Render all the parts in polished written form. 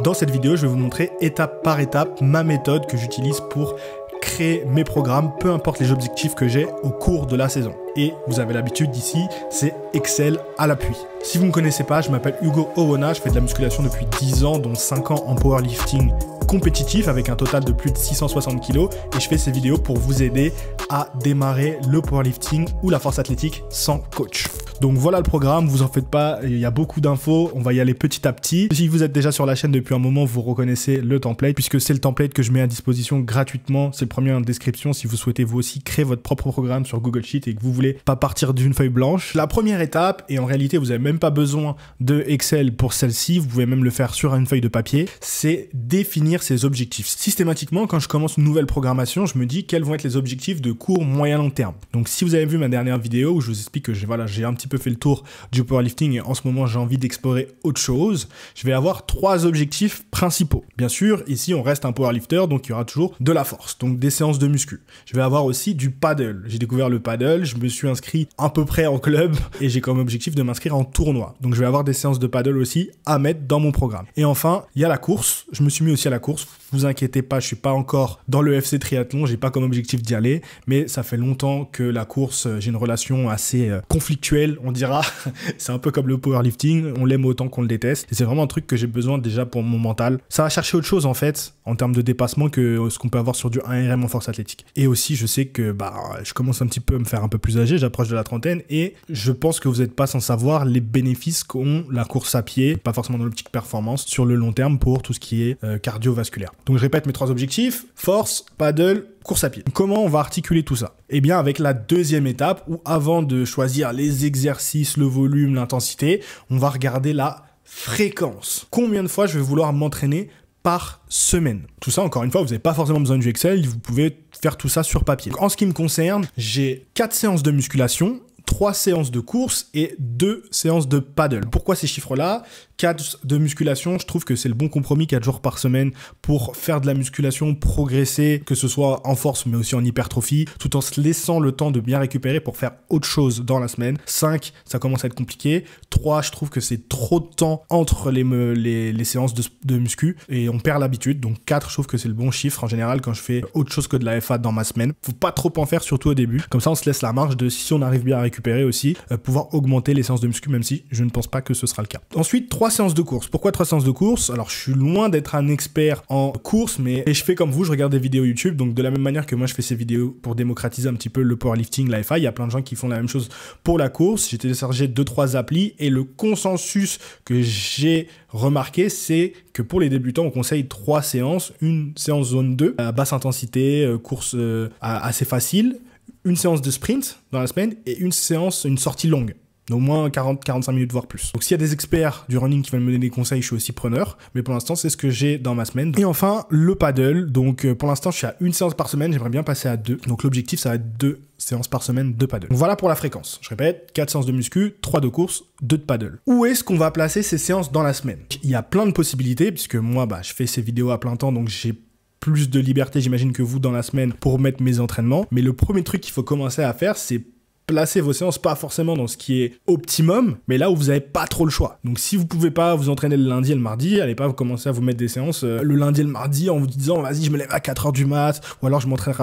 Dans cette vidéo, je vais vous montrer étape par étape ma méthode que j'utilise pour créer mes programmes, peu importe les objectifs que j'ai au cours de la saison. Et vous avez l'habitude d'ici, c'est Excel à l'appui. Si vous ne me connaissez pas, je m'appelle Hugo Owona, je fais de la musculation depuis 10 ans, dont 5 ans en powerlifting compétitif avec un total de plus de 660 kg et je fais ces vidéos pour vous aider à démarrer le powerlifting ou la force athlétique sans coach. Donc voilà le programme, vous en faites pas, il y a beaucoup d'infos, on va y aller petit à petit. Si vous êtes déjà sur la chaîne depuis un moment, vous reconnaissez le template puisque c'est le template que je mets à disposition gratuitement, c'est le premier en description si vous souhaitez vous aussi créer votre propre programme sur Google Sheet et que vous voulez pas partir d'une feuille blanche. La première étape, et en réalité vous n'avez même pas besoin de Excel pour celle-ci, vous pouvez même le faire sur une feuille de papier, c'est définir ses objectifs. Systématiquement, quand je commence une nouvelle programmation, je me dis quels vont être les objectifs de court, moyen, long terme. Donc si vous avez vu ma dernière vidéo où je vous explique que j'ai un petit peu fait le tour du powerlifting et en ce moment j'ai envie d'explorer autre chose, je vais avoir 3 objectifs principaux. Bien sûr, ici on reste un powerlifter, donc il y aura toujours de la force, donc des séances de muscu. Je vais avoir aussi du paddle. J'ai découvert le paddle, je me suis inscrit à peu près en club et j'ai comme objectif de m'inscrire en tournoi. Donc je vais avoir des séances de paddle aussi à mettre dans mon programme. Et enfin, il y a la course. Je me suis mis aussi à la course. Vous inquiétez pas, je suis pas encore dans le FC triathlon, j'ai pas comme objectif d'y aller, mais ça fait longtemps que la course, j'ai une relation assez conflictuelle, on dira. C'est un peu comme le powerlifting, on l'aime autant qu'on le déteste. Et c'est vraiment un truc que j'ai besoin déjà pour mon mental. Ça va chercher autre chose en fait, en termes de dépassement que ce qu'on peut avoir sur du 1RM en force athlétique. Et aussi, je sais que je commence un petit peu à me faire un peu plus âgé, j'approche de la trentaine et je pense que vous n'êtes pas sans savoir les bénéfices qu'ont la course à pied, pas forcément dans l'optique performance, sur le long terme pour tout ce qui est cardiovasculaire. Donc je répète mes 3 objectifs, force, paddle, course à pied. Comment on va articuler tout ça? Eh bien avec la deuxième étape où avant de choisir les exercices, le volume, l'intensité, on va regarder la fréquence. Combien de fois je vais vouloir m'entraîner par semaine. Tout ça, encore une fois, vous n'avez pas forcément besoin du Excel, vous pouvez faire tout ça sur papier. Donc, en ce qui me concerne, j'ai 4 séances de musculation, 3 séances de course et 2 séances de paddle. Pourquoi ces chiffres-là? 4 de musculation, je trouve que c'est le bon compromis, 4 jours par semaine pour faire de la musculation, progresser, que ce soit en force mais aussi en hypertrophie, tout en se laissant le temps de bien récupérer pour faire autre chose dans la semaine. 5, ça commence à être compliqué. 3, je trouve que c'est trop de temps entre les séances de muscu et on perd l'habitude. Donc 4, je trouve que c'est le bon chiffre en général quand je fais autre chose que de la FA dans ma semaine. Faut pas trop en faire, surtout au début. Comme ça, on se laisse la marge de, si on arrive bien à récupérer aussi, pouvoir augmenter les séances de muscu, même si je ne pense pas que ce sera le cas. Ensuite, 3 séances de course. Pourquoi 3 séances de course? Alors, je suis loin d'être un expert en course, mais je fais comme vous, je regarde des vidéos YouTube. Donc, de la même manière que moi, je fais ces vidéos pour démocratiser un petit peu le powerlifting, la FA, il y a plein de gens qui font la même chose pour la course. J'ai téléchargé 2-3 applis et le consensus que j'ai remarqué, c'est que pour les débutants, on conseille 3 séances. Une séance zone 2, à basse intensité, course assez facile. Une séance de sprint dans la semaine et une sortie longue. Au moins 40-45 minutes, voire plus. Donc s'il y a des experts du running qui veulent me donner des conseils, je suis aussi preneur. Mais pour l'instant, c'est ce que j'ai dans ma semaine. Et enfin, le paddle. Donc pour l'instant, je suis à 1 séance par semaine. J'aimerais bien passer à 2. Donc l'objectif, ça va être 2 séances par semaine de paddle. Donc voilà pour la fréquence. Je répète, 4 séances de muscu, 3 de course, 2 de paddle. Où est-ce qu'on va placer ces séances dans la semaine? Il y a plein de possibilités, puisque moi, je fais ces vidéos à plein temps, donc j'ai plus de liberté, j'imagine, que vous dans la semaine pour mettre mes entraînements. Mais le premier truc qu'il faut commencer à faire, c'est placer vos séances pas forcément dans ce qui est optimum, mais là où vous n'avez pas trop le choix. Donc si vous pouvez pas vous entraîner le lundi et le mardi, allez pas commencer à vous mettre des séances le lundi et le mardi en vous disant vas-y je me lève à 4h du mat, ou alors je m'entraîne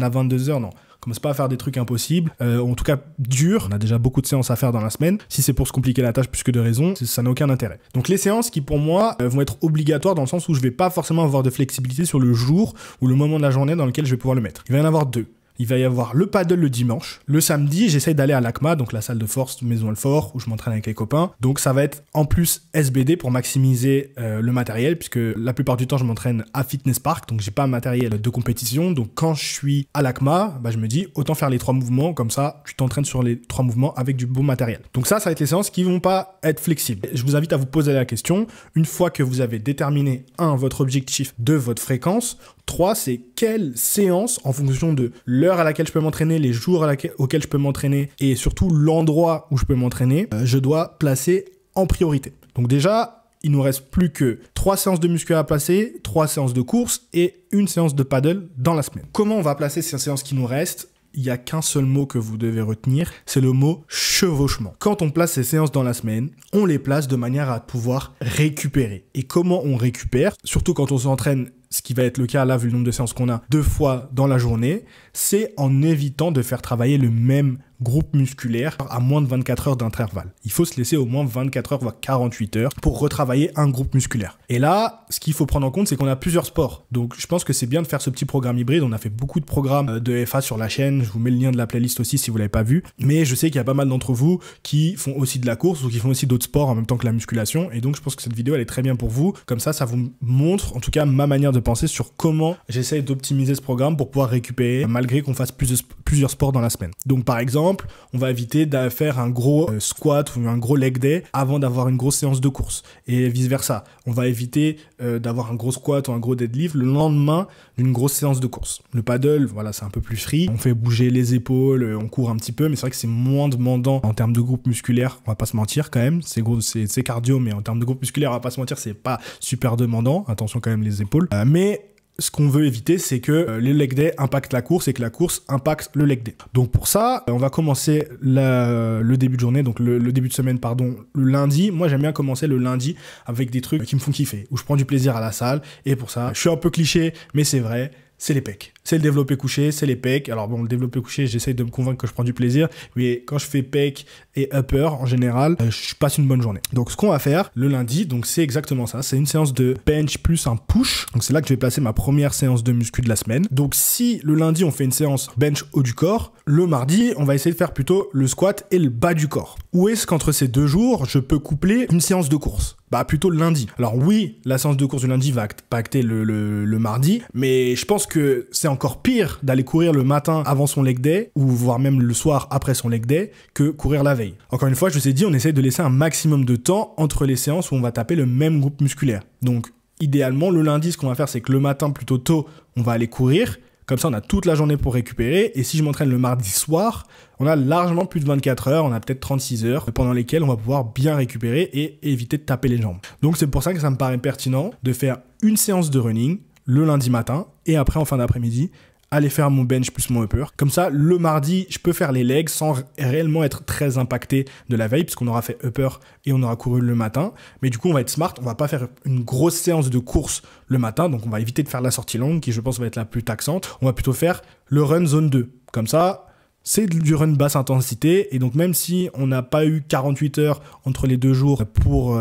à 22h, non. Commence pas à faire des trucs impossibles, en tout cas durs. On a déjà beaucoup de séances à faire dans la semaine. Si c'est pour se compliquer la tâche plus que de raison, ça n'a aucun intérêt. Donc les séances qui pour moi vont être obligatoires dans le sens où je vais pas forcément avoir de flexibilité sur le jour ou le moment de la journée dans lequel je vais pouvoir le mettre. Il va y en avoir 2. Il va y avoir le paddle le dimanche. Le samedi, j'essaye d'aller à l'ACMA, donc la salle de force Maison Alfort, où je m'entraîne avec les copains. Donc ça va être en plus SBD pour maximiser le matériel, puisque la plupart du temps, je m'entraîne à Fitness Park, donc j'ai pas un matériel de compétition. Donc quand je suis à l'ACMA, je me dis autant faire les 3 mouvements, comme ça tu t'entraînes sur les 3 mouvements avec du bon matériel. Donc ça va être les séances qui vont pas être flexibles. Je vous invite à vous poser la question, une fois que vous avez déterminé 1, votre objectif, 2, votre fréquence, 3, c'est quelle séance, en fonction de l'heure à laquelle je peux m'entraîner, les jours auxquels je peux m'entraîner et surtout l'endroit où je peux m'entraîner, je dois placer en priorité. Donc déjà, il nous reste plus que 3 séances de muscu à placer, 3 séances de course et 1 séance de paddle dans la semaine. Comment on va placer ces séances qui nous restent? il n'y a qu'un seul mot que vous devez retenir, c'est le mot chevauchement. Quand on place ces séances dans la semaine, on les place de manière à pouvoir récupérer. Et comment on récupère, surtout quand on s'entraîne, ce qui va être le cas là vu le nombre de séances qu'on a 2 fois dans la journée, c'est en évitant de faire travailler le même groupe musculaire à moins de 24 heures d'intervalle. Il faut se laisser au moins 24 heures voire 48 heures pour retravailler un groupe musculaire. Et là, ce qu'il faut prendre en compte, c'est qu'on a plusieurs sports. Donc je pense que c'est bien de faire ce petit programme hybride. On a fait beaucoup de programmes de FA sur la chaîne. Je vous mets le lien de la playlist aussi si vous l'avez pas vu. Mais je sais qu'il y a pas mal d'entre vous qui font aussi de la course ou qui font aussi d'autres sports en même temps que la musculation. Et donc je pense que cette vidéo elle est très bien pour vous. Comme ça vous montre en tout cas ma manière de penser sur comment j'essaye d'optimiser ce programme pour pouvoir récupérer malgré qu'on fasse plusieurs sports dans la semaine. Donc par exemple, on va éviter de faire un gros squat ou un gros leg day avant d'avoir une grosse séance de course et vice versa. On va éviter d'avoir un gros squat ou un gros deadlift le lendemain d'une grosse séance de course. Le paddle, voilà, c'est un peu plus free. On fait bouger les épaules, on court un petit peu, mais c'est vrai que c'est moins demandant en termes de groupe musculaire. On va pas se mentir quand même. C'est cardio, mais en termes de groupe musculaire, on va pas se mentir, c'est pas super demandant. Attention quand même les épaules. Mais ce qu'on veut éviter, c'est que le leg day impacte la course et que la course impacte le leg day. Donc pour ça, on va commencer le début de journée, donc le début de semaine, pardon, le lundi. Moi, j'aime bien commencer le lundi avec des trucs qui me font kiffer, où je prends du plaisir à la salle. Et pour ça, je suis un peu cliché, mais c'est vrai, c'est les pecs. C'est le développé couché, c'est les pecs. Alors bon, le développé couché, j'essaye de me convaincre que je prends du plaisir. Mais quand je fais pec et upper, en général, je passe une bonne journée. Donc ce qu'on va faire le lundi, donc c'est exactement ça. C'est une séance de bench plus un push. Donc c'est là que je vais placer ma première séance de muscu de la semaine. Donc si le lundi, on fait une séance bench haut du corps, le mardi, on va essayer de faire plutôt le squat et le bas du corps. Où est-ce qu'entre ces 2 jours, je peux coupler une séance de course ? Bah plutôt le lundi. Alors oui, la séance de course du lundi va impacter le mardi, mais je pense que c'est encore pire d'aller courir le matin avant son leg day, ou voire même le soir après son leg day, que courir la veille. Encore une fois, je vous ai dit, on essaie de laisser un maximum de temps entre les séances où on va taper le même groupe musculaire. Donc idéalement, le lundi, ce qu'on va faire, c'est que le matin, plutôt tôt, on va aller courir. Comme ça, on a toute la journée pour récupérer. Et si je m'entraîne le mardi soir, on a largement plus de 24 heures. On a peut-être 36 heures pendant lesquelles on va pouvoir bien récupérer et éviter de taper les jambes. Donc, c'est pour ça que ça me paraît pertinent de faire une séance de running le lundi matin et après, en fin d'après-midi, aller faire mon bench plus mon upper. Comme ça, le mardi, je peux faire les legs sans réellement être très impacté de la veille puisqu'on aura fait upper et on aura couru le matin. Mais du coup, on va être smart. On va pas faire une grosse séance de course le matin. Donc, on va éviter de faire la sortie longue qui, je pense, va être la plus taxante. On va plutôt faire le run zone 2. Comme ça, c'est du run basse intensité. Et donc, même si on n'a pas eu 48 heures entre les 2 jours pour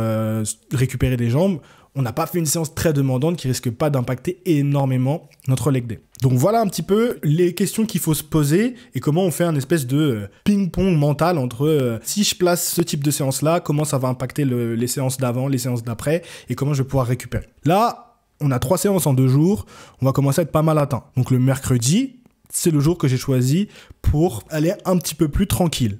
récupérer des jambes, on n'a pas fait une séance très demandante qui risque pas d'impacter énormément notre leg day. Donc voilà un petit peu les questions qu'il faut se poser et comment on fait un espèce de ping-pong mental entre si je place ce type de séance-là, comment ça va impacter les séances d'avant, les séances d'après et comment je vais pouvoir récupérer. Là, on a 3 séances en 2 jours, on va commencer à être pas mal atteint. Donc le mercredi, c'est le jour que j'ai choisi pour aller un petit peu plus tranquille.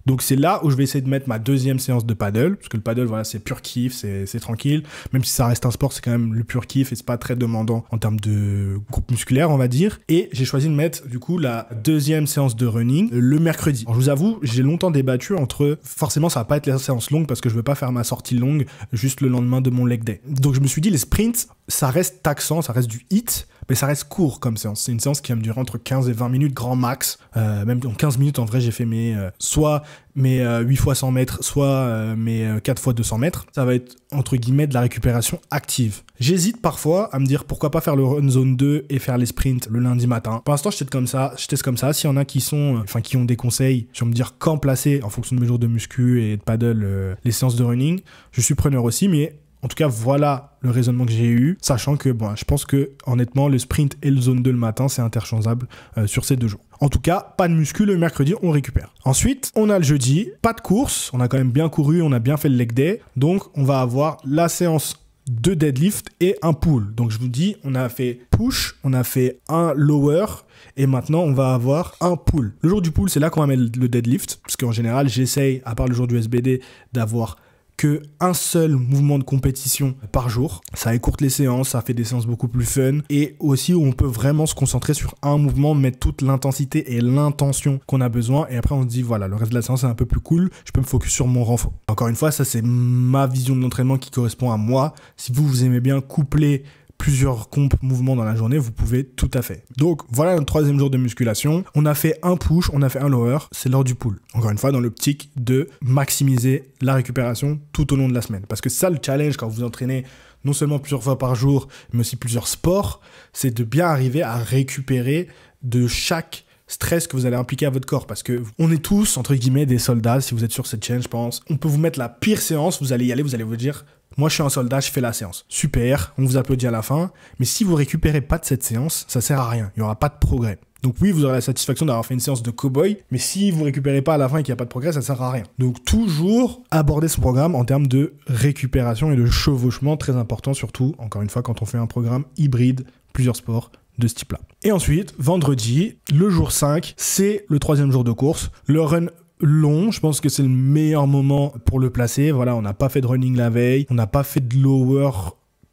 Donc c'est là où je vais essayer de mettre ma deuxième séance de paddle, parce que le paddle, voilà, c'est pur kiff, c'est tranquille. Même si ça reste un sport, c'est quand même le pur kiff et c'est pas très demandant en termes de groupe musculaire, on va dire. Et j'ai choisi de mettre du coup la deuxième séance de running le mercredi. Alors, je vous avoue, j'ai longtemps débattu entre, forcément ça va pas être la séance longue parce que je veux pas faire ma sortie longue juste le lendemain de mon leg day. Donc je me suis dit les sprints, ça reste taxant, ça reste du hit. Mais ça reste court comme séance. C'est une séance qui va me durer entre 15 et 20 minutes grand max. Même en 15 minutes, en vrai, j'ai fait soit mes 8 fois 100 mètres, soit mes 4 fois 200 mètres. Ça va être, entre guillemets, de la récupération active. J'hésite parfois à me dire pourquoi pas faire le run zone 2 et faire les sprints le lundi matin. Pour l'instant, je teste comme ça. S'il y en a qui ont des conseils sur me dire quand placer en fonction de mes jours de muscu et de paddle les séances de running, je suis preneur aussi, mais en tout cas, voilà le raisonnement que j'ai eu, sachant que bon, je pense que honnêtement, le sprint et le zone 2 le matin, c'est interchangeable sur ces 2 jours. En tout cas, pas de muscu, le mercredi, on récupère. Ensuite, on a le jeudi, pas de course, on a quand même bien couru, on a bien fait le leg day, donc on va avoir la séance de deadlift et un pull. Donc je vous dis, on a fait push, on a fait un lower, et maintenant on va avoir un pull. Le jour du pull, c'est là qu'on va mettre le deadlift, parce qu'en général, j'essaye, à part le jour du SBD, d'avoir que un seul mouvement de compétition par jour. Ça écourte les séances, ça fait des séances beaucoup plus fun et aussi où on peut vraiment se concentrer sur un mouvement, mettre toute l'intensité et l'intention qu'on a besoin et après on se dit voilà, le reste de la séance est un peu plus cool, je peux me focus sur mon renfort. Encore une fois, ça c'est ma vision de l'entraînement qui correspond à moi. Si vous aimez bien coupler plusieurs comptes mouvements dans la journée, vous pouvez tout à fait. Donc voilà notre 3e jour de musculation. On a fait un push, on a fait un lower, c'est l'heure du pull. Encore une fois, dans l'optique de maximiser la récupération tout au long de la semaine. Parce que ça, le challenge quand vous entraînez non seulement plusieurs fois par jour, mais aussi plusieurs sports, c'est de bien arriver à récupérer de chaque stress que vous allez impliquer à votre corps, parce que on est tous, entre guillemets, des soldats. Si vous êtes sur cette chaîne, je pense, on peut vous mettre la pire séance, vous allez y aller, vous allez vous dire, moi je suis un soldat, je fais la séance. Super, on vous applaudit à la fin, mais si vous récupérez pas de cette séance, ça sert à rien, il n'y aura pas de progrès. Donc oui, vous aurez la satisfaction d'avoir fait une séance de cow-boy, mais si vous récupérez pas à la fin et qu'il n'y a pas de progrès, ça sert à rien. Donc toujours aborder ce programme en termes de récupération et de chevauchement, très important, surtout, encore une fois, quand on fait un programme hybride, plusieurs sports de ce type-là. Et ensuite, vendredi, le jour 5, c'est le 3e jour de course, le run long, je pense que c'est le meilleur moment pour le placer. Voilà, on n'a pas fait de running la veille, on n'a pas fait de lower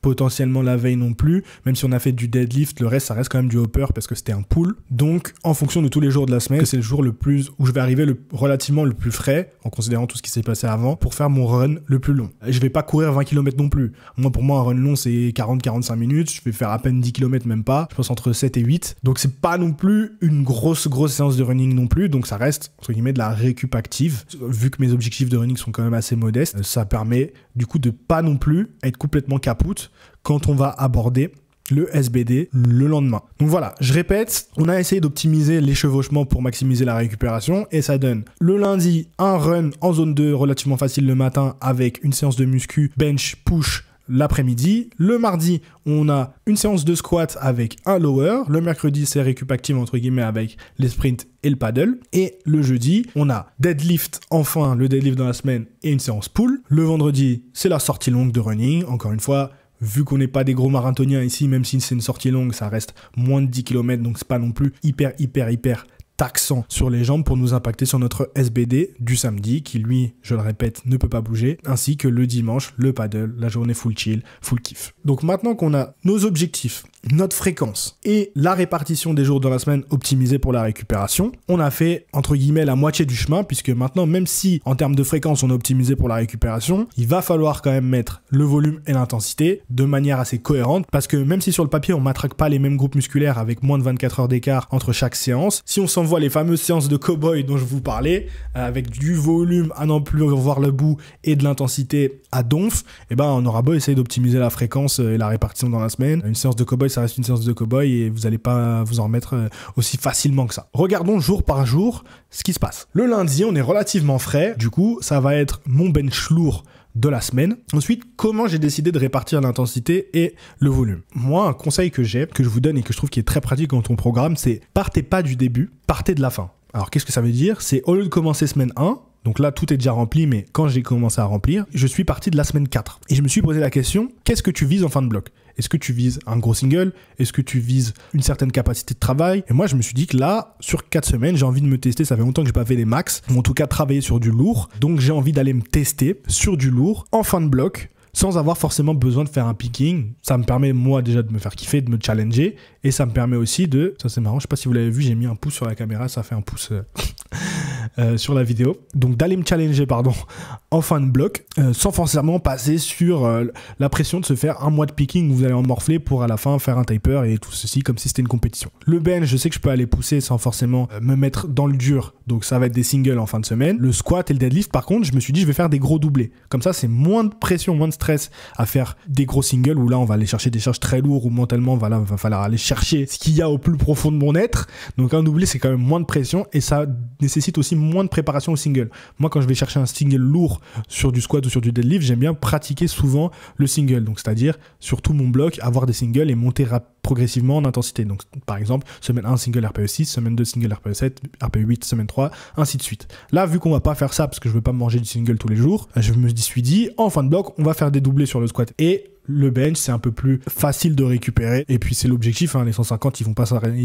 potentiellement la veille non plus, même si on a fait du deadlift, le reste ça reste quand même du hopper parce que c'était un pull. Donc en fonction de tous les jours de la semaine, c'est le jour le plus où je vais arriver relativement le plus frais en considérant tout ce qui s'est passé avant pour faire mon run le plus long. Je vais pas courir 20 km non plus. Pour moi un run long c'est 40-45 minutes, je vais faire à peine 10 km même pas, je pense entre 7 et 8. Donc c'est pas non plus une grosse séance de running non plus, donc ça reste entre guillemets de la récup active. Vu que mes objectifs de running sont quand même assez modestes, ça permet du coup de pas non plus être complètement capoute quand on va aborder le SBD le lendemain. Donc voilà, je répète, on a essayé d'optimiser les chevauchements pour maximiser la récupération et ça donne le lundi un run en zone 2 relativement facile le matin avec une séance de muscu, bench, push l'après-midi. Le mardi, on a une séance de squat avec un lower. Le mercredi, c'est récup active entre guillemets avec les sprints et le paddle. Et le jeudi, on a deadlift, enfin le deadlift dans la semaine et une séance pull. Le vendredi, c'est la sortie longue de running. Encore une fois, vu qu'on n'est pas des gros marathoniens ici, même si c'est une sortie longue, ça reste moins de 10 km, donc c'est pas non plus hyper taxant sur les jambes pour nous impacter sur notre SBD du samedi, qui lui, je le répète, ne peut pas bouger, ainsi que le dimanche, le paddle, la journée full chill, full kiff. Donc maintenant qu'on a nos objectifs, notre fréquence et la répartition des jours dans la semaine optimisée pour la récupération, on a fait entre guillemets la moitié du chemin, puisque maintenant, même si en termes de fréquence on est optimisé pour la récupération, il va falloir quand même mettre le volume et l'intensité de manière assez cohérente, parce que même si sur le papier on matraque pas les mêmes groupes musculaires avec moins de 24 heures d'écart entre chaque séance, si on s'envoie les fameuses séances de cow-boy dont je vous parlais, avec du volume à n'en plus voir le bout et de l'intensité à donf, et ben on aura beau essayer d'optimiser la fréquence et la répartition dans la semaine, une séance de cow-boy ça reste une séance de cow-boy et vous n'allez pas vous en remettre aussi facilement que ça. Regardons jour par jour ce qui se passe. Le lundi, on est relativement frais, du coup ça va être mon bench lourd de la semaine. Ensuite, comment j'ai décidé de répartir l'intensité et le volume. Moi, un conseil que j'ai, que je vous donne et que je trouve qui est très pratique quand on programme, c'est partez pas du début, partez de la fin. Alors qu'est-ce que ça veut dire? C'est au lieu de commencer semaine 1, donc là tout est déjà rempli, mais quand j'ai commencé à remplir, je suis parti de la semaine 4. Et je me suis posé la question, qu'est-ce que tu vises en fin de bloc? Est-ce que tu vises un gros single? Est-ce que tu vises une certaine capacité de travail? Et moi, je me suis dit que là, sur 4 semaines, j'ai envie de me tester. Ça fait longtemps que j'ai pas fait des max, ou en tout cas travailler sur du lourd. Donc, j'ai envie d'aller me tester sur du lourd en fin de bloc, sans avoir forcément besoin de faire un picking. Ça me permet, moi, déjà de me faire kiffer, de me challenger. Et ça me permet aussi de... Ça, c'est marrant. Je sais pas si vous l'avez vu, j'ai mis un pouce sur la caméra. Ça fait un pouce... sur la vidéo, donc d'aller me challenger en fin de bloc sans forcément passer sur la pression de se faire un mois de picking où vous allez en morfler pour à la fin faire un taper et tout ceci comme si c'était une compétition. Le bench, je sais que je peux aller pousser sans forcément me mettre dans le dur, donc ça va être des singles en fin de semaine. Le squat et le deadlift, par contre, je me suis dit je vais faire des gros doublés, comme ça c'est moins de pression, moins de stress à faire des gros singles où là on va aller chercher des charges très lourdes, où mentalement voilà, va falloir aller chercher ce qu'il y a au plus profond de mon être. Donc un doublé c'est quand même moins de pression et ça nécessite aussi moins de préparation au single. Moi, quand je vais chercher un single lourd sur du squat ou sur du deadlift, j'aime bien pratiquer souvent le single. Donc, c'est-à-dire, sur tout mon bloc, avoir des singles et monter progressivement en intensité. Donc, par exemple, semaine 1, single RPE 6, semaine 2, single RPE 7, RPE 8, semaine 3, ainsi de suite. Là, vu qu'on va pas faire ça parce que je veux pas manger du single tous les jours, je me suis dit, en fin de bloc, on va faire des doublés sur le squat et le bench, c'est un peu plus facile de récupérer. Et puis, c'est l'objectif, hein, les 150, ils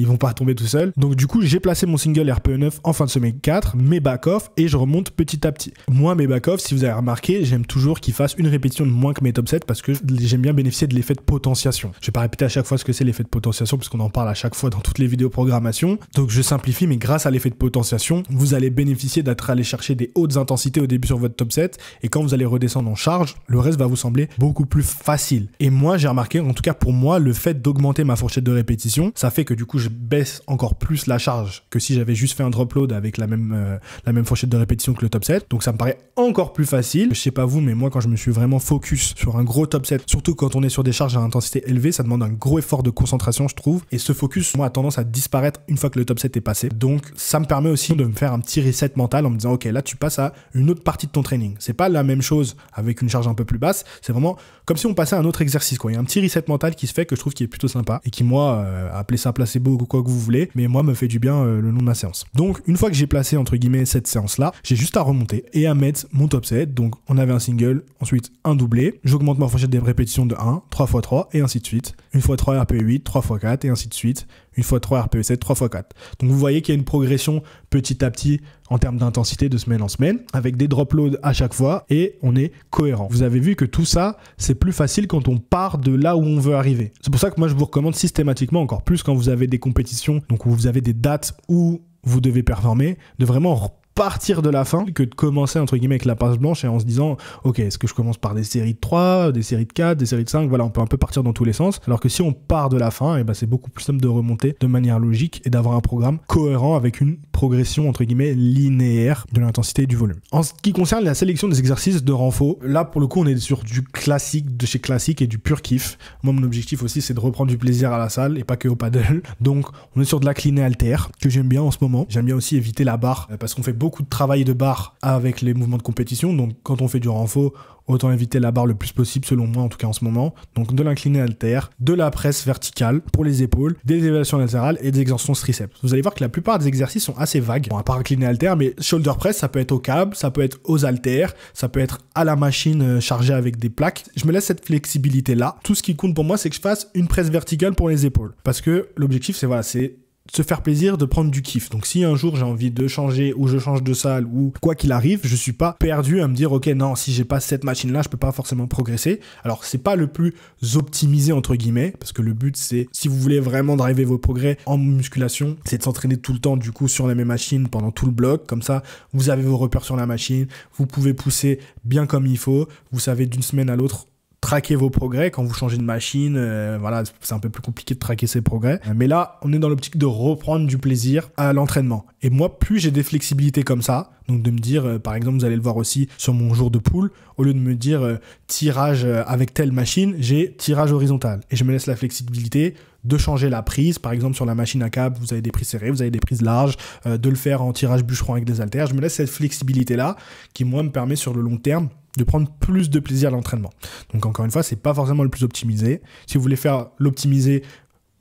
vont pas tomber tout seuls. Donc, du coup, j'ai placé mon single RPE 9 en fin de semaine 4, mes back-off, et je remonte petit à petit. Moi, mes back-off, si vous avez remarqué, j'aime toujours qu'ils fassent une répétition de moins que mes top 7 parce que j'aime bien bénéficier de l'effet de potentiation. Je vais pas répéter à chaque fois ce que c'est l'effet de potentiation parce qu'on en parle à chaque fois dans toutes les vidéos programmation. Donc, je simplifie, mais grâce à l'effet de potentiation, vous allez bénéficier d'être allé chercher des hautes intensités au début sur votre top 7 et quand vous allez redescendre en charge, le reste va vous sembler beaucoup plus facile facile. Et moi, j'ai remarqué, en tout cas pour moi, le fait d'augmenter ma fourchette de répétition, ça fait que du coup, je baisse encore plus la charge que si j'avais juste fait un drop load avec la même fourchette de répétition que le top set. Donc ça me paraît encore plus facile. Je sais pas vous, mais moi, quand je me suis vraiment focus sur un gros top set, surtout quand on est sur des charges à intensité élevée, ça demande un gros effort de concentration, je trouve. Et ce focus, moi, a tendance à disparaître une fois que le top set est passé. Donc ça me permet aussi de me faire un petit reset mental en me disant, ok, là, tu passes à une autre partie de ton training. C'est pas la même chose avec une charge un peu plus basse. C'est vraiment comme si on passait à un autre exercice, quoi. Il y a un petit reset mental qui se fait que je trouve qui est plutôt sympa et qui, moi, appelez ça placebo ou quoi que vous voulez, mais moi, me fait du bien le long de ma séance. Donc, une fois que j'ai placé, entre guillemets, cette séance-là, j'ai juste à remonter et à mettre mon top set. Donc, on avait un single, ensuite un doublé. J'augmente ma fourchette des répétitions de 1, 3 x 3 et ainsi de suite. 1 x 3 RPE 8, 3 x 4 et ainsi de suite. 1 x 3 RPE 7, 3 x 4. Donc, vous voyez qu'il y a une progression petit à petit en termes d'intensité de semaine en semaine, avec des drop loads à chaque fois, et on est cohérent. Vous avez vu que tout ça, c'est plus facile quand on part de là où on veut arriver. C'est pour ça que moi, je vous recommande systématiquement, encore plus quand vous avez des compétitions, donc où vous avez des dates où vous devez performer, de vraiment partir de la fin que de commencer entre guillemets avec la page blanche et en se disant ok, est-ce que je commence par des séries de 3, des séries de 4, des séries de 5, voilà, on peut un peu partir dans tous les sens, alors que si on part de la fin, et ben c'est beaucoup plus simple de remonter de manière logique et d'avoir un programme cohérent avec une progression entre guillemets linéaire de l'intensité et du volume. En ce qui concerne la sélection des exercices de renfo, là pour le coup on est sur du classique de chez classique et du pur kiff. Moi mon objectif aussi c'est de reprendre du plaisir à la salle et pas que au paddle, donc on est sur de la clean et halter que j'aime bien en ce moment. J'aime bien aussi éviter la barre parce qu'on fait beaucoup de travail de barre avec les mouvements de compétition, donc quand on fait du renfo, autant éviter la barre le plus possible selon moi en tout cas en ce moment. Donc de l'incliné halter, de la presse verticale pour les épaules, des élévations latérales et des extensions triceps. Vous allez voir que la plupart des exercices sont assez vagues. Bon, à part incliné halter, mais shoulder press ça peut être au câble, ça peut être aux haltères, ça peut être à la machine chargée avec des plaques. Je me laisse cette flexibilité là. Tout ce qui compte pour moi c'est que je fasse une presse verticale pour les épaules. Parce que l'objectif c'est se faire plaisir, de prendre du kiff. Donc si un jour j'ai envie de changer ou je change de salle ou quoi qu'il arrive, je suis pas perdu à me dire ok non, si j'ai pas cette machine là je peux pas forcément progresser. Alors c'est pas le plus optimisé entre guillemets parce que le but c'est, si vous voulez vraiment driver vos progrès en musculation, c'est de s'entraîner tout le temps du coup sur la même machine pendant tout le bloc, comme ça vous avez vos repères sur la machine, vous pouvez pousser bien comme il faut, vous savez d'une semaine à l'autre traquer vos progrès. Quand vous changez de machine, voilà, c'est un peu plus compliqué de traquer ses progrès. Mais là, on est dans l'optique de reprendre du plaisir à l'entraînement. Et moi, plus j'ai des flexibilités comme ça, donc de me dire, par exemple, vous allez le voir aussi sur mon jour de pool, au lieu de me dire tirage avec telle machine, j'ai tirage horizontal. Et je me laisse la flexibilité de changer la prise. Par exemple, sur la machine à câble, vous avez des prises serrées, vous avez des prises larges, de le faire en tirage bûcheron avec des haltères. Je me laisse cette flexibilité-là qui, moi, me permet sur le long terme de prendre plus de plaisir à l'entraînement. Donc encore une fois, c'est pas forcément le plus optimisé. Si vous voulez faire l'optimiser,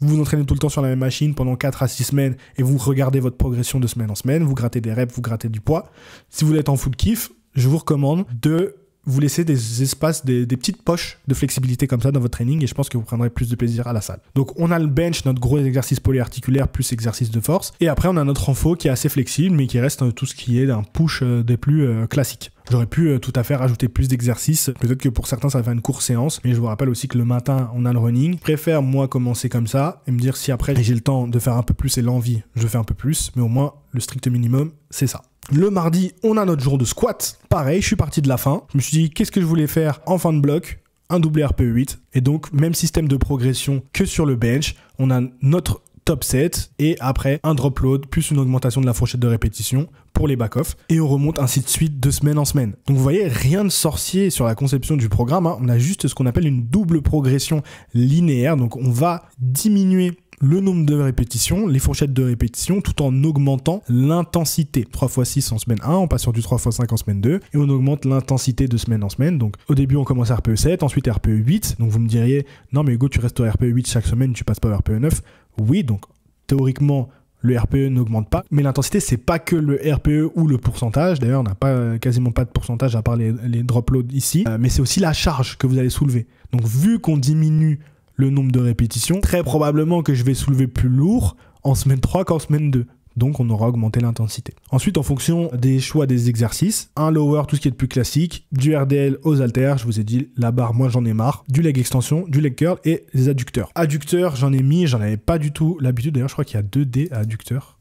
vous vous entraînez tout le temps sur la même machine pendant 4 à 6 semaines et vous regardez votre progression de semaine en semaine, vous grattez des reps, vous grattez du poids. Si vous voulez être en full kiff, je vous recommande de vous laissez des espaces, des petites poches de flexibilité comme ça dans votre training et je pense que vous prendrez plus de plaisir à la salle. Donc on a le bench, notre gros exercice polyarticulaire plus exercice de force, et après on a notre renfo qui est assez flexible mais qui reste tout ce qui est un push des plus classiques. J'aurais pu tout à fait rajouter plus d'exercices. Peut-être que pour certains, ça va faire une courte séance. Mais je vous rappelle aussi que le matin, on a le running. Je préfère, moi, commencer comme ça et me dire si après, j'ai le temps de faire un peu plus et l'envie, je fais un peu plus. Mais au moins, le strict minimum, c'est ça. Le mardi, on a notre jour de squat. Pareil, je suis parti de la fin. Je me suis dit, qu'est-ce que je voulais faire en fin de bloc ? Un doublé RPE 8. Et donc, même système de progression que sur le bench. On a notre top set et après un drop load plus une augmentation de la fourchette de répétition pour les back-off et on remonte ainsi de suite de semaine en semaine. Donc vous voyez, rien de sorcier sur la conception du programme, hein. On a juste ce qu'on appelle une double progression linéaire, donc on va diminuer le nombre de répétitions, les fourchettes de répétitions, tout en augmentant l'intensité. 3 x 6 en semaine 1, on passe sur du 3 x 5 en semaine 2, et on augmente l'intensité de semaine en semaine. Donc au début on commence à RPE 7, ensuite RPE 8, donc vous me diriez, non mais Hugo tu restes au RPE 8 chaque semaine, tu passes pas au RPE 9. Oui, donc théoriquement le RPE n'augmente pas, mais l'intensité c'est pas que le RPE ou le pourcentage, d'ailleurs on n'a pas quasiment pas de pourcentage à part les drop loads ici, mais c'est aussi la charge que vous allez soulever. Donc vu qu'on diminue le nombre de répétitions, très probablement que je vais soulever plus lourd en semaine 3 qu'en semaine 2. Donc on aura augmenté l'intensité. Ensuite, en fonction des choix des exercices, un lower, tout ce qui est de plus classique, du RDL aux haltères, je vous ai dit, la barre, moi j'en ai marre, du leg extension, du leg curl et les adducteurs. Adducteurs, j'en ai mis, j'en avais pas du tout l'habitude, d'ailleurs je crois qu'il y a 2 D à adducteurs.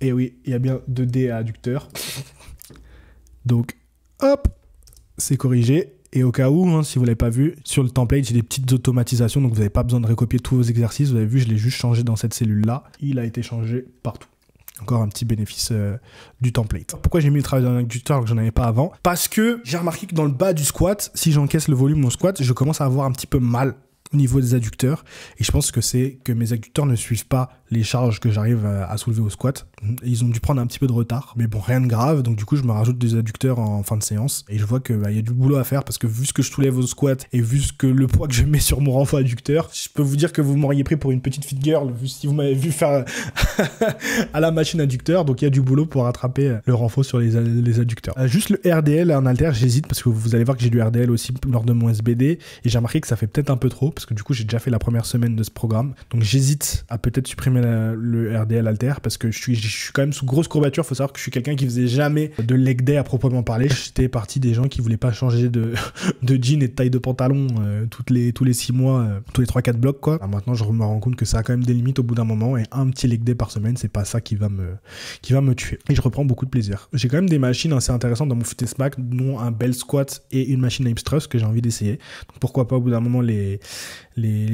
Et oui, il y a bien 2 D à adducteurs. Donc, hop, c'est corrigé. Et au cas où, hein, si vous ne l'avez pas vu, sur le template, j'ai des petites automatisations, donc vous n'avez pas besoin de recopier tous vos exercices. Vous avez vu, je l'ai juste changé dans cette cellule-là. Il a été changé partout. Encore un petit bénéfice du template. Pourquoi j'ai mis le travail d'un adducteur alors que j'en avais pas avant? Parce que j'ai remarqué que dans le bas du squat, si j'encaisse le volume au squat, je commence à avoir un petit peu mal au niveau des adducteurs. Et je pense que c'est que mes adducteurs ne suivent pas les charges que j'arrive à soulever au squat. Ils ont dû prendre un petit peu de retard. Mais bon, rien de grave. Donc du coup, je me rajoute des adducteurs en fin de séance. Et je vois qu'il y a du boulot à faire parce que vu ce que je soulève au squat et vu ce que le poids que je mets sur mon renfort adducteur, je peux vous dire que vous m'auriez pris pour une petite fit girl vu si vous m'avez vu faire à la machine adducteur. Donc il y a du boulot pour rattraper le renfort sur les adducteurs. Juste le RDL en haltère, j'hésite parce que vous allez voir que j'ai du RDL aussi lors de mon SBD. Et j'ai remarqué que ça fait peut-être un peu trop parce que du coup, j'ai déjà fait la première semaine de ce programme. Donc j'hésite à peut-être supprimer le RDL haltère parce que je suis quand même sous grosse courbature. Faut savoir que je suis quelqu'un qui faisait jamais de leg day à proprement parler. J'étais partie des gens qui voulaient pas changer de jean et de taille de pantalon tous les 6 mois, tous les 3-4 blocs quoi. Alors maintenant je me rends compte que ça a quand même des limites au bout d'un moment et un petit leg day par semaine, c'est pas ça qui va me tuer. Et je reprends beaucoup de plaisir. J'ai quand même des machines assez intéressantes dans mon fitness pack, dont un bell squat et une machine hip thrust que j'ai envie d'essayer. Donc pourquoi pas au bout d'un moment les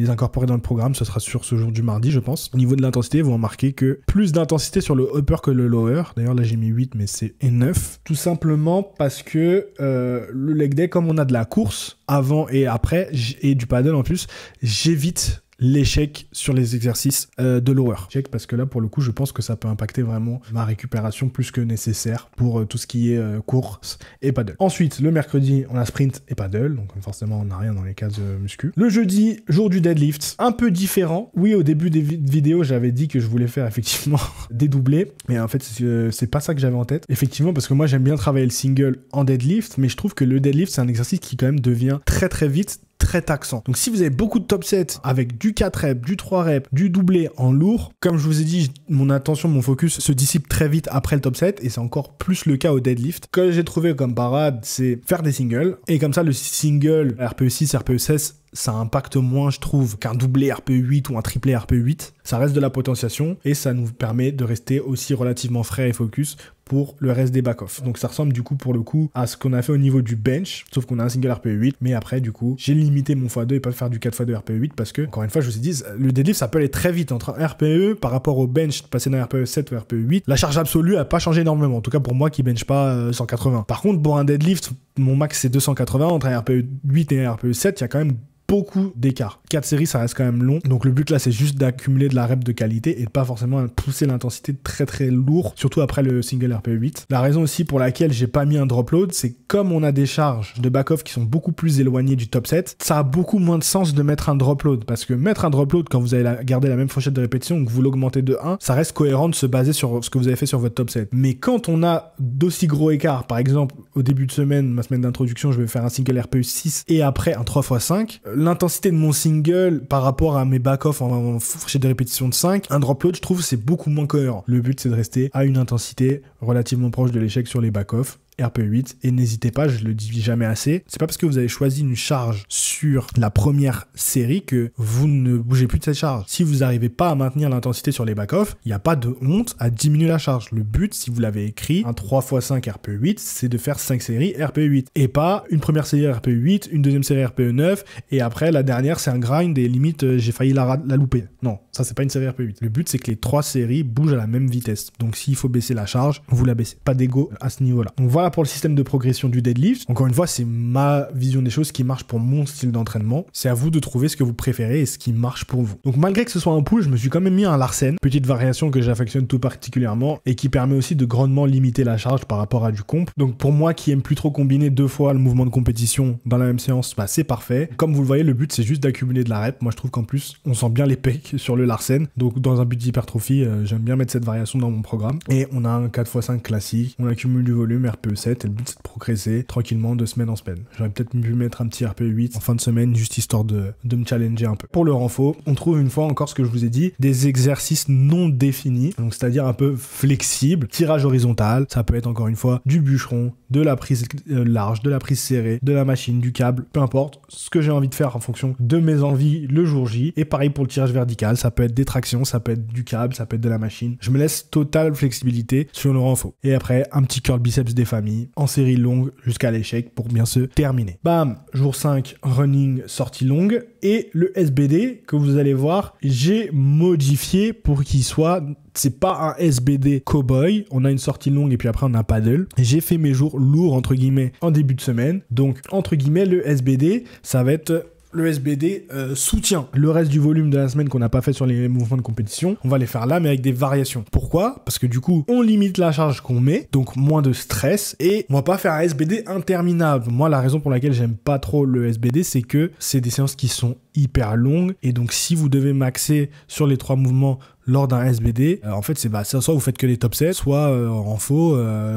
incorporer dans le programme. Ce sera sur ce jour du mardi, je pense. Au niveau de l'intensité, vous remarquez que plus d'intensité sur le upper que le lower. D'ailleurs, là, j'ai mis 8, mais c'est 9. Tout simplement parce que le leg day, comme on a de la course avant et après, et du paddle en plus, j'évite l'échec sur les exercices de lower. Check parce que là pour le coup je pense que ça peut impacter vraiment ma récupération plus que nécessaire pour tout ce qui est course et paddle. Ensuite le mercredi on a sprint et paddle, donc forcément on n'a rien dans les cases muscu. Le jeudi, jour du deadlift, un peu différent. Oui, au début des vidéos j'avais dit que je voulais faire effectivement des doublés, mais en fait c'est pas ça que j'avais en tête. Effectivement parce que moi j'aime bien travailler le single en deadlift, mais je trouve que le deadlift c'est un exercice qui quand même devient très très vite très taxant. Donc si vous avez beaucoup de top sets avec du 4 reps, du 3 reps, du doublé en lourd, comme je vous ai dit, mon attention, mon focus se dissipe très vite après le top set et c'est encore plus le cas au deadlift. Ce que j'ai trouvé comme parade, c'est faire des singles et comme ça le single RPE6, RPE16 ça impacte moins, je trouve, qu'un doublé RPE8 ou un triplé RPE8. Ça reste de la potentiation et ça nous permet de rester aussi relativement frais et focus pour le reste des back-off. Donc ça ressemble du coup pour le coup à ce qu'on a fait au niveau du bench, sauf qu'on a un single RPE8, mais après du coup j'ai limité mon x2 et pas faire du 4x2 RPE8 parce que, encore une fois je vous ai dit, le deadlift ça peut aller très vite entre un RPE par rapport au bench, passer d'un RPE7 au RPE8, la charge absolue a pas changé énormément, en tout cas pour moi qui bench pas 180. Par contre pour un deadlift, mon max c'est 280, entre un RPE8 et un RPE7, il y a quand même beaucoup d'écart. 4 séries, ça reste quand même long. Donc le but là, c'est juste d'accumuler de la rep de qualité et de pas forcément pousser l'intensité très très lourd, surtout après le single RPE8. La raison aussi pour laquelle j'ai pas mis un drop load, c'est comme on a des charges de back-off qui sont beaucoup plus éloignées du top set, ça a beaucoup moins de sens de mettre un drop load parce que mettre un drop load quand vous allez garder la même fourchette de répétition ou que vous l'augmentez de 1, ça reste cohérent de se baser sur ce que vous avez fait sur votre top set. Mais quand on a d'aussi gros écarts, par exemple au début de semaine, ma semaine d'introduction, je vais faire un single RPE6 et après un 3x5, l'intensité de mon single par rapport à mes back-off en fourchette de répétition de 5, un drop load, je trouve, c'est beaucoup moins cohérent. Le but, c'est de rester à une intensité relativement proche de l'échec sur les back-off. RPE8 et n'hésitez pas, je le dis jamais assez, c'est pas parce que vous avez choisi une charge sur la première série que vous ne bougez plus de cette charge. Si vous n'arrivez pas à maintenir l'intensité sur les back-off, il n'y a pas de honte à diminuer la charge. Le but, si vous l'avez écrit, un 3x5 RPE8, c'est de faire 5 séries RPE8 et pas une première série RPE8, une deuxième série RPE9 et après la dernière c'est un grind et limite j'ai failli la louper. Non, ça c'est pas une série RPE8. Le but c'est que les 3 séries bougent à la même vitesse. Donc s'il faut baisser la charge, vous la baissez. Pas d'ego à ce niveau-là. Donc voilà pour le système de progression du deadlift. Encore une fois, c'est ma vision des choses qui marche pour mon style d'entraînement. C'est à vous de trouver ce que vous préférez et ce qui marche pour vous. Donc malgré que ce soit un pull, je me suis quand même mis un Larsen, petite variation que j'affectionne tout particulièrement et qui permet aussi de grandement limiter la charge par rapport à du comp. Donc pour moi qui aime plus trop combiner 2 fois le mouvement de compétition dans la même séance, bah c'est parfait. Comme vous le voyez, le but c'est juste d'accumuler de la rep. Moi je trouve qu'en plus on sent bien les pecs sur le Larsen. Donc dans un but d'hypertrophie, j'aime bien mettre cette variation dans mon programme. Et on a un 4x5 classique, on accumule du volume RPE7 et le but c'est de progresser tranquillement de semaine en semaine. J'aurais peut-être pu mettre un petit RPE8 en fin de semaine juste histoire de me challenger un peu. Pour le renfort, on trouve une fois encore ce que je vous ai dit, des exercices non définis, donc c'est-à-dire un peu flexibles, tirage horizontal, ça peut être encore une fois du bûcheron, de la prise large, de la prise serrée, de la machine, du câble, peu importe, ce que j'ai envie de faire en fonction de mes envies le jour J. Et pareil pour le tirage vertical, ça peut être des tractions, ça peut être du câble, ça peut être de la machine. Je me laisse totale flexibilité sur le renfort. Et après, un petit curl biceps des familles mis en série longue jusqu'à l'échec pour bien se terminer. Bam, jour 5, running, sortie longue. Et le SBD, que vous allez voir, j'ai modifié pour qu'il soit... C'est pas un SBD cowboy, on a une sortie longue et puis après on a un paddle. J'ai fait mes jours lourds entre guillemets en début de semaine. Donc entre guillemets le SBD, ça va être le SBD soutient le reste du volume de la semaine qu'on n'a pas fait sur les mouvements de compétition. On va les faire là mais avec des variations. Pourquoi? Parce que du coup on limite la charge qu'on met, donc moins de stress et on va pas faire un SBD interminable. Moi la raison pour laquelle j'aime pas trop le SBD, c'est que c'est des séances qui sont hyper longues et donc si vous devez maxer sur les 3 mouvements lors d'un SBD, en fait c'est soit vous faites que les top sets, soit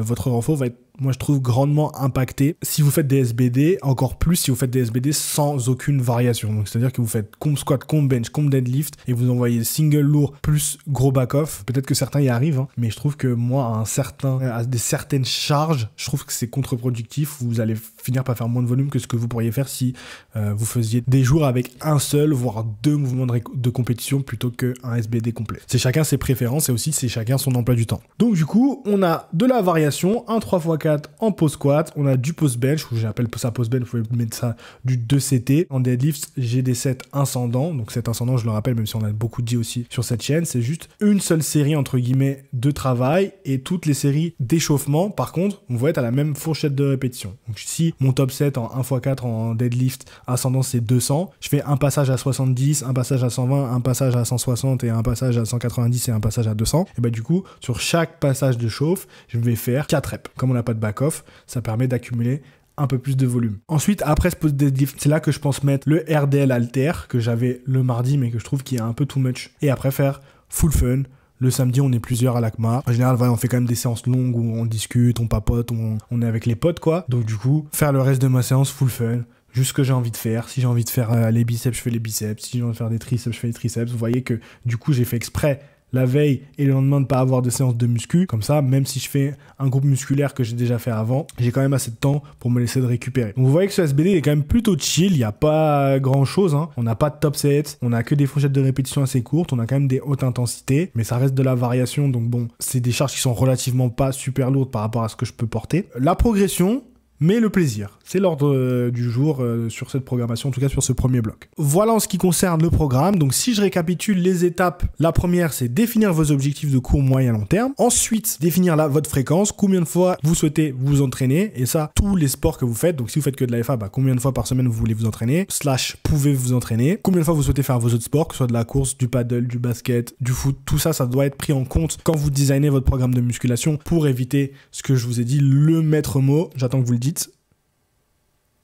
votre renfo va être, moi je trouve, grandement impacté si vous faites des SBD, encore plus si vous faites des SBD sans aucune variation. Donc c'est-à-dire que vous faites comp squat, comp bench, comp deadlift et vous envoyez single lourd plus gros back-off. Peut-être que certains y arrivent, hein, mais je trouve que moi à des certaines charges, je trouve que c'est contre-productif. Vous allez finir par faire moins de volume que ce que vous pourriez faire si vous faisiez des jours avec un seul, voire 2 mouvements de compétition plutôt qu'un SBD complet. C'est chacun ses préférences et aussi c'est chacun son emploi du temps. Donc du coup, on a de la variation, un 3x4 en pause squat, on a du pause bench, ou j'appelle ça pause bench, vous pouvez mettre ça du 2CT. En deadlift, j'ai des sets ascendants, donc set ascendant, je le rappelle, même si on a beaucoup dit aussi sur cette chaîne, c'est juste une seule série entre guillemets de travail et toutes les séries d'échauffement, par contre, on va être à la même fourchette de répétition. Donc si mon top set en 1x4 en deadlift ascendant c'est 200, je fais un passage à 70, un passage à 120, un passage à 160 et un passage à 190 et un passage à 200, et bah du coup sur chaque passage de chauffe je vais faire 4 reps. Comme on n'a pas de back-off, ça permet d'accumuler un peu plus de volume. Ensuite, après ce pause deadlift, c'est là que je pense mettre le RDL halter que j'avais le mardi mais que je trouve qu'il est un peu too much, et après faire full fun. Le samedi, on est plusieurs à l'ACMA. En général, on fait quand même des séances longues où on discute, on papote, on est avec les potes, quoi. Donc du coup, faire le reste de ma séance full fun, juste ce que j'ai envie de faire. Si j'ai envie de faire les biceps, je fais les biceps. Si j'ai envie de faire des triceps, je fais les triceps. Vous voyez que du coup, j'ai fait exprès la veille et le lendemain de pas avoir de séance de muscu. Comme ça, même si je fais un groupe musculaire que j'ai déjà fait avant, j'ai quand même assez de temps pour me laisser de récupérer. Donc vous voyez que ce SBD est quand même plutôt chill, il n'y a pas grand chose, hein. On n'a pas de top set, on n'a que des fourchettes de répétition assez courtes, on a quand même des hautes intensités, mais ça reste de la variation, donc bon, c'est des charges qui sont relativement pas super lourdes par rapport à ce que je peux porter. La progression, mais le plaisir. C'est l'ordre du jour sur cette programmation, en tout cas sur ce premier bloc. Voilà en ce qui concerne le programme. Donc si je récapitule les étapes, la première c'est définir vos objectifs de court, moyen, long terme. Ensuite, définir votre fréquence, combien de fois vous souhaitez vous entraîner. Et ça, tous les sports que vous faites. Donc si vous faites que de la FA, combien de fois par semaine vous voulez vous entraîner, / pouvez vous entraîner. Combien de fois vous souhaitez faire vos autres sports, que ce soit de la course, du paddle, du basket, du foot. Tout ça, ça doit être pris en compte quand vous designez votre programme de musculation pour éviter ce que je vous ai dit, le maître mot. J'attends que vous le dites.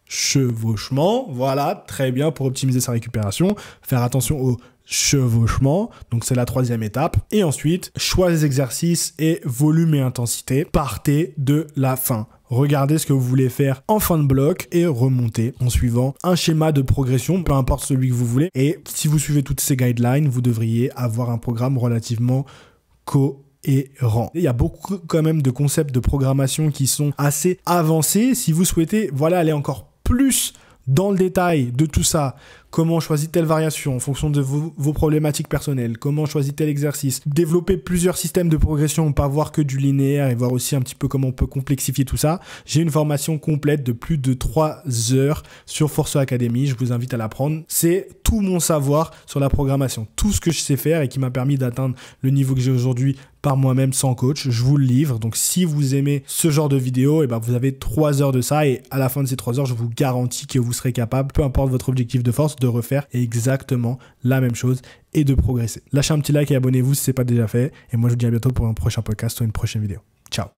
Chevauchement, voilà, très bien pour optimiser sa récupération, faire attention au chevauchement, donc c'est la 3e étape, et ensuite, choix des exercices et volume et intensité, partez de la fin. Regardez ce que vous voulez faire en fin de bloc et remontez en suivant un schéma de progression, peu importe celui que vous voulez, et si vous suivez toutes ces guidelines, vous devriez avoir un programme relativement cohérent. Il y a beaucoup quand même de concepts de programmation qui sont assez avancés. Si vous souhaitez aller encore plus dans le détail de tout ça, comment choisir telle variation en fonction de vos problématiques personnelles, comment choisir tel exercice, développer plusieurs systèmes de progression, pas voir que du linéaire et voir aussi un petit peu comment on peut complexifier tout ça. J'ai une formation complète de plus de 3 heures sur Force Academy, je vous invite à la prendre. C'est tout mon savoir sur la programmation, tout ce que je sais faire et qui m'a permis d'atteindre le niveau que j'ai aujourd'hui par moi-même sans coach, je vous le livre. Donc si vous aimez ce genre de vidéo, vous avez 3 heures de ça et à la fin de ces 3 heures, je vous garantis que vous serez capable, peu importe votre objectif de force, de refaire exactement la même chose et de progresser. Lâchez un petit like et abonnez-vous si ce n'est pas déjà fait. Et moi, je vous dis à bientôt pour un prochain podcast ou une prochaine vidéo. Ciao.